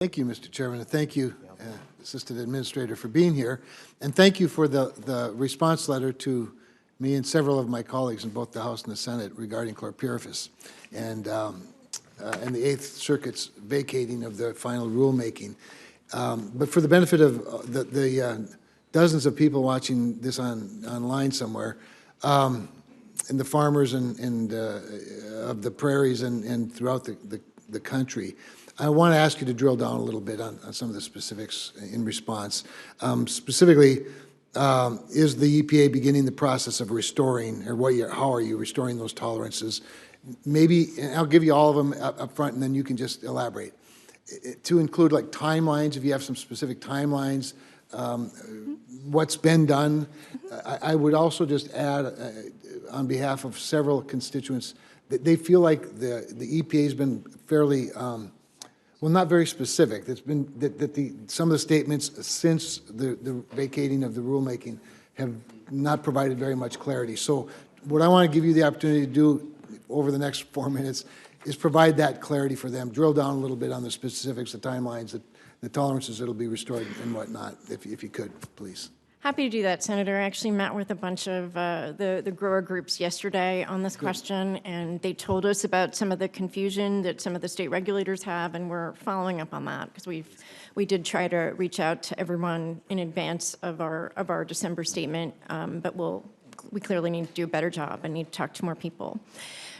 Thank you, Mr. Chairman, and thank you, Assistant Administrator, for being here. And thank you for the response letter to me and several of my colleagues in both the House and the Senate regarding chlorpyrifos and the Eighth Circuit's vacating of the final rulemaking. But for the benefit of the dozens of people watching this online somewhere, and the farmers and of the prairies and throughout the country, I want to ask you to drill down a little bit on some of the specifics in response. Specifically, is the EPA beginning the process of restoring, or how are you restoring those tolerances? Maybe, and I'll give you all of them up front, and then you can just elaborate. To include like timelines, if you have some specific timelines, what's been done. I would also just add, on behalf of several constituents, that they feel like the EPA has been fairly, well, not very specific. It's been some of the statements since the vacating of the rulemaking have not provided very much clarity. So what I want to give you the opportunity to do over the next 4 minutes is provide that clarity for them, drill down a little bit on the specifics, the timelines, the tolerances that will be restored and whatnot, if you could, please. Happy to do that, Senator. I actually met with a bunch of the grower groups yesterday on this question, and they told us about some of the confusion that some of the state regulators have, and we're following up on that because we did try to reach out to everyone in advance of our December statement, but we clearly need to do a better job and need to talk to more people.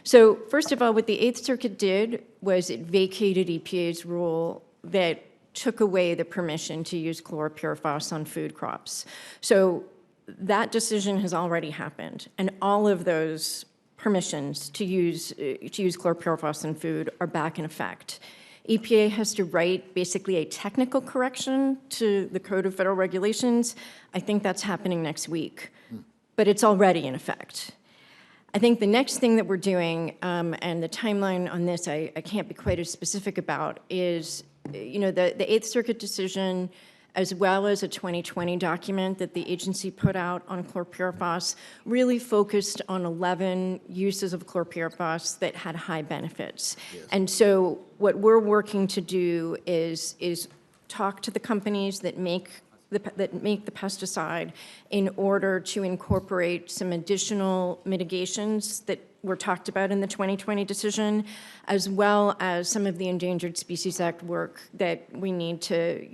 So first of all, what the Eighth Circuit did was it vacated EPA's rule that took away the permission to use chlorpyrifos on food crops. So that decision has already happened, and all of those permissions to use chlorpyrifos in food are back in effect. EPA has to write basically a technical correction to the Code of Federal Regulations. I think that's happening next week, but it's already in effect. I think the next thing that we're doing, and the timeline on this I can't be quite as specific about, is the Eighth Circuit decision, as well as a 2020 document that the agency put out on chlorpyrifos, really focused on 11 uses of chlorpyrifos that had high benefits. Yes. And so what we're working to do is talk to the companies that make the pesticide in order to incorporate some additional mitigations that were talked about in the 2020 decision, as well as some of the Endangered Species Act work that we need to,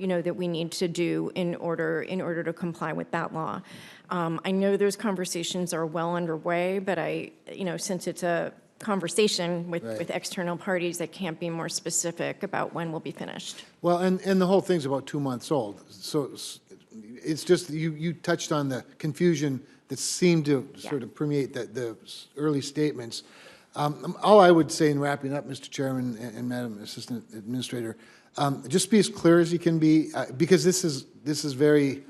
do in order to comply with that law. I know those conversations are well underway, but since it's a conversation with external parties, that can't be more specific about when we'll be finished. Well, and the whole thing's about 2 months old, so it's just you touched on the confusion that seemed to sort of permeate the early statements. All I would say in wrapping up, Mr. Chairman and Madam Assistant Administrator, just be as clear as you can be, because this is very,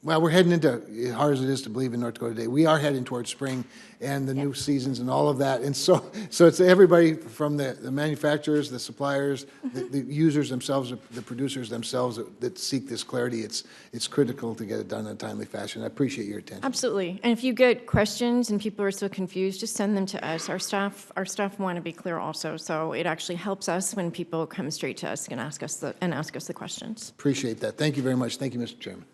well, we're heading into, as hard as it is to believe in North Dakota today, we are heading towards spring and the new seasons and all of that. And so it's everybody from the manufacturers, the suppliers, the users themselves, the producers themselves that seek this clarity. It's critical to get it done in a timely fashion. I appreciate your attention. Absolutely. And if you get questions and people are still confused, just send them to us. Our staff want to be clear also. So it actually helps us when people come straight to us and ask us the questions. Appreciate that. Thank you very much. Thank you, Mr. Chairman.